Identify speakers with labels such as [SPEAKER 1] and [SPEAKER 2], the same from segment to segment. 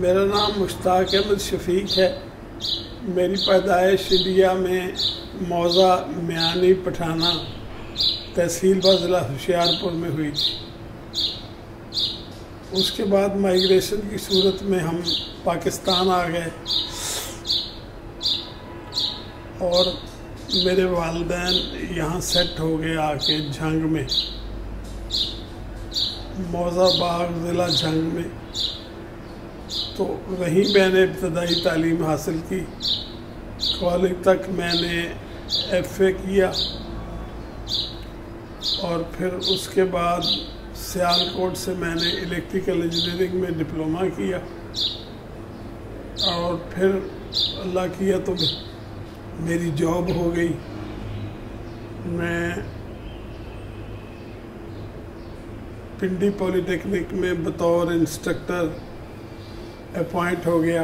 [SPEAKER 1] میرا نام مشتاق احمد شفیق ہے۔ میری پیدائش انڈیا میں موضع میانی پٹھانہ تحصیل ضلع ہوشیارپور میں ہوئی تھی۔ اس کے بعد مائیگریشن کی صورت میں ہم پاکستان آ گئے اور میرے والدین یہاں سیٹ ہو گئے آ کے جھنگ میں، موضع باغ ضلع جھنگ میں۔ تو وہیں میں نے ابتدائی تعلیم حاصل کی، کالج تک میں نے ایف اے کیا اور پھر اس کے بعد سیالکوٹ سے میں نے الیکٹریکل انجینئرنگ میں ڈپلومہ کیا اور پھر اللہ کیا تو میری جاب ہو گئی۔ میں پنڈی پولی ٹیکنک میں بطور انسٹرکٹر اپوائنٹ ہو گیا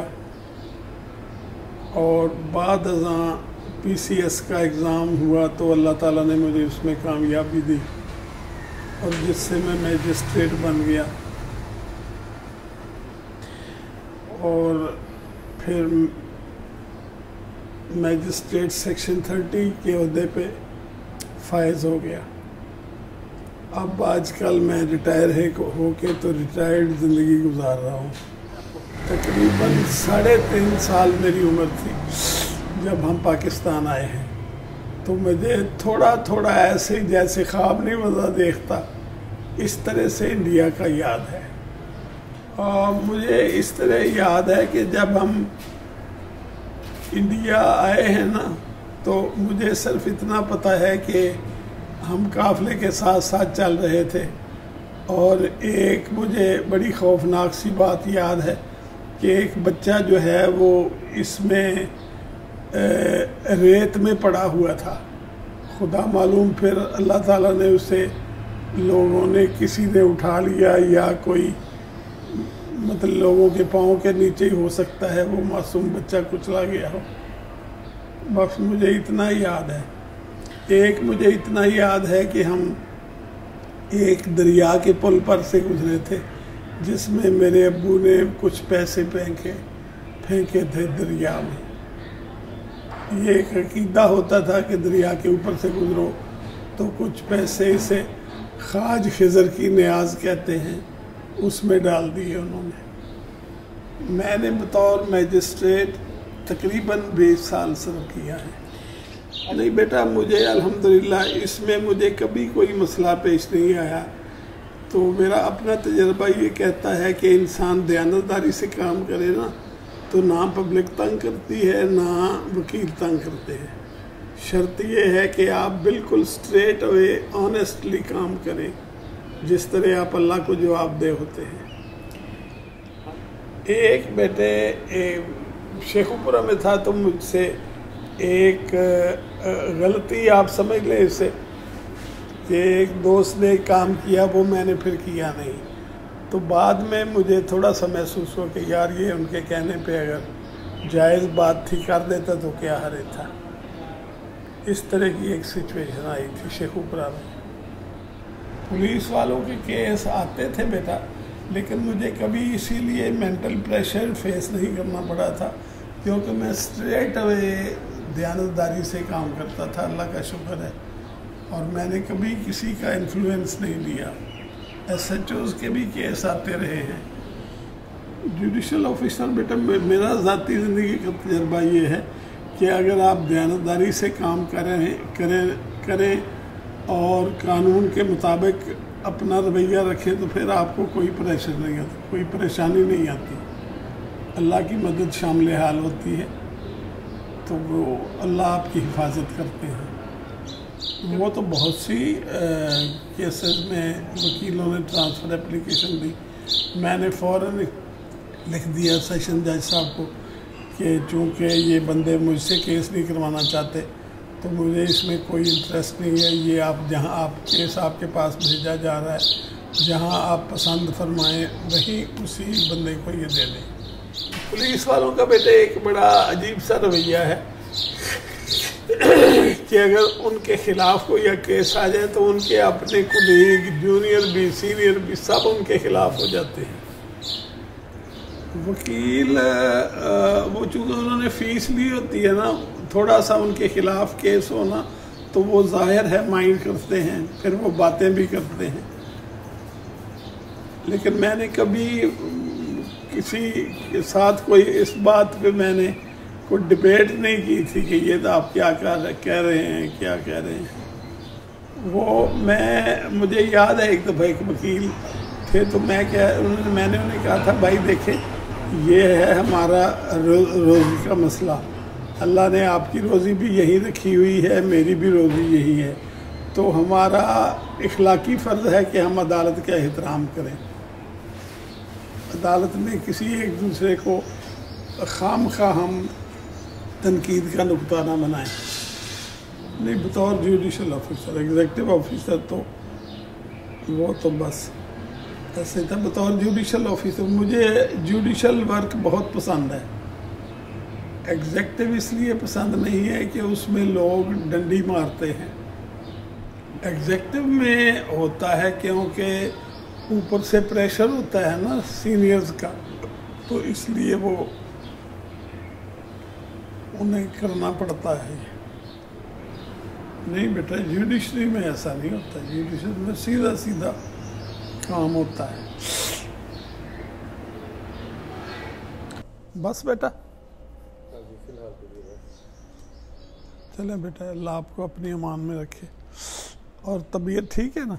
[SPEAKER 1] اور بعد ازاں پی سی ایس کا ایگزام ہوا تو اللہ تعالیٰ نے مجھے اس میں کامیابی دی اور جس سے میں میجسٹریٹ بن گیا اور پھر میجسٹریٹ سیکشن 30 کے عہدے پہ فائز ہو گیا۔ اب آج کل میں ریٹائر ہو کے تو ریٹائرڈ زندگی گزار رہا ہوں۔ تقریباً 3.5 سال میری عمر تھی جب ہم پاکستان آئے ہیں، تو مجھے تھوڑا تھوڑا ایسے جیسے خواب نہیں مزہ دیکھتا اس طرح سے انڈیا کا یاد ہے۔ اور مجھے اس طرح یاد ہے کہ جب ہم انڈیا آئے ہیں نا تو مجھے صرف اتنا پتہ ہے کہ ہم قافلے کے ساتھ ساتھ چل رہے تھے اور ایک مجھے بڑی خوفناک سی بات یاد ہے کہ ایک بچہ جو ہے وہ اس میں ریت میں پڑا ہوا تھا، خدا معلوم پھر اللہ تعالیٰ نے اسے لوگوں نے کسی نے اٹھا لیا یا کوئی مطلب لوگوں کے پاؤں کے نیچے ہی ہو سکتا ہے وہ معصوم بچہ کچلا گیا ہو۔ بس مجھے اتنا یاد ہے۔ ایک مجھے اتنا یاد ہے کہ ہم ایک دریا کے پل پر سے گزرے تھے جس میں میرے ابو نے کچھ پیسے پھینکے تھے دریا میں۔ یہ ایک عقیدہ ہوتا تھا کہ دریا کے اوپر سے گزرو تو کچھ پیسے اسے خاج خضر کی نیاز کہتے ہیں، اس میں ڈال دیے انہوں نے۔ میں نے بطور میجسٹریٹ تقریباً 20 سال سرو کیا ہے۔ نہیں بیٹا، مجھے الحمدللہ اس میں مجھے کبھی کوئی مسئلہ پیش نہیں آیا۔ تو میرا اپنا تجربہ یہ کہتا ہے کہ انسان دیانتداری سے کام کرے نا تو نہ پبلک تنگ کرتی ہے نہ وکیل تنگ کرتے ہیں۔ شرط یہ ہے کہ آپ بالکل اسٹریٹ اوے آنیسٹلی کام کریں جس طرح آپ اللہ کو جواب دہ ہوتے ہیں۔ ایک بیٹے شیخو پورہ میں تھا تو مجھ سے ایک غلطی آپ سمجھ لیں اسے کہ ایک دوست نے کام کیا وہ میں نے پھر کیا نہیں، تو بعد میں مجھے تھوڑا سا محسوس ہو کہ یار یہ ان کے کہنے پہ اگر جائز بات تھی کر دیتا تو کیا حرج تھا۔ اس طرح کی ایک سچویشن آئی تھی شیخو پورہ میں۔ پولیس والوں کے کیس آتے تھے بیٹا، لیکن مجھے کبھی اسی لیے مینٹل پریشر فیس نہیں کرنا پڑا تھا کیونکہ میں اسٹریٹ اوے دیانتداری سے کام کرتا تھا، اللہ کا شکر ہے، اور میں نے کبھی کسی کا انفلوئنس نہیں لیا۔ ایس ایچ اوز کے بھی کیس آتے رہے ہیں۔ جوڈیشل آفیسر بیٹا میرا ذاتی زندگی کا تجربہ یہ ہے کہ اگر آپ دیانتداری سے کام کریں اور قانون کے مطابق اپنا رویہ رکھیں تو پھر آپ کو کوئی پریشر نہیں آتا، کوئی پریشانی نہیں آتی، اللہ کی مدد شامل حال ہوتی ہے، تو وہ اللہ آپ کی حفاظت کرتے ہیں۔ وہ تو بہت سی کیسز میں وکیلوں نے ٹرانسفر اپلیکیشن دی، میں نے فوراً لکھ دیا سیشن جج صاحب کو کہ چونکہ یہ بندے مجھ سے کیس نہیں کروانا چاہتے تو مجھے اس میں کوئی انٹرسٹ نہیں ہے، یہ آپ جہاں آپ کیس آپ کے پاس بھیجا جا رہا ہے جہاں آپ پسند فرمائیں وہیں اسی بندے کو یہ دے دیں۔ پولیس والوں کا بیٹے ایک بڑا عجیب سا رویہ ہے کہ اگر ان کے خلاف کوئی کیس آ جائے تو ان کے اپنے کولیگ جونیئر بھی سینئر بھی سب ان کے خلاف ہو جاتے ہیں۔ وکیل وہ چونکہ انہوں نے فیس لی ہوتی ہے نا، تھوڑا سا ان کے خلاف کیس ہونا تو وہ ظاہر ہے مائنڈ کرتے ہیں، پھر وہ باتیں بھی کرتے ہیں. لیکن میں نے کبھی کسی کے ساتھ کوئی اس بات پہ میں نے کوئی ڈبیٹ نہیں کی تھی کہ یہ تو آپ کیا کہہ رہے ہیں، کیا کہہ رہے ہیں. وہ مجھے یاد ہے ایک دفعہ ایک وکیل تھے تو میں نے انہیں کہا تھا بھائی دیکھیں یہ ہے ہمارا روزی کا مسئلہ، اللہ نے آپ کی روزی بھی یہی رکھی ہوئی ہے، میری بھی روزی یہی ہے، تو ہمارا اخلاقی فرض ہے کہ ہم عدالت کا احترام کریں. عدالت میں کسی ایک دوسرے کو خام خواہ ہم تنقید کا نقطہ نہ بنائیں. نہیں، بطور جوڈیشل آفیسر، ایگزیکٹو آفیسر تو وہ تو بس ایسے تھا. بطور جوڈیشل آفیسر مجھے جوڈیشل ورک بہت پسند ہے. ایگزیکٹو اس لیے پسند نہیں ہے کہ اس میں لوگ ڈنڈی مارتے ہیں. ایگزیکٹو میں ہوتا ہے کیونکہ اوپر سے پریشر ہوتا ہے نا سینئرز کا، تو اس لیے وہ انہیں کرنا پڑتا ہے. نہیں بیٹا، جوڈیشری میں ایسا نہیں ہوتا. جوڈیشری میں سیدھا سیدھا کام ہوتا ہے. بس بیٹا چلیں بیٹا، اللہ آپ کو اپنی امان میں رکھے. اور طبیعت ٹھیک ہے نا؟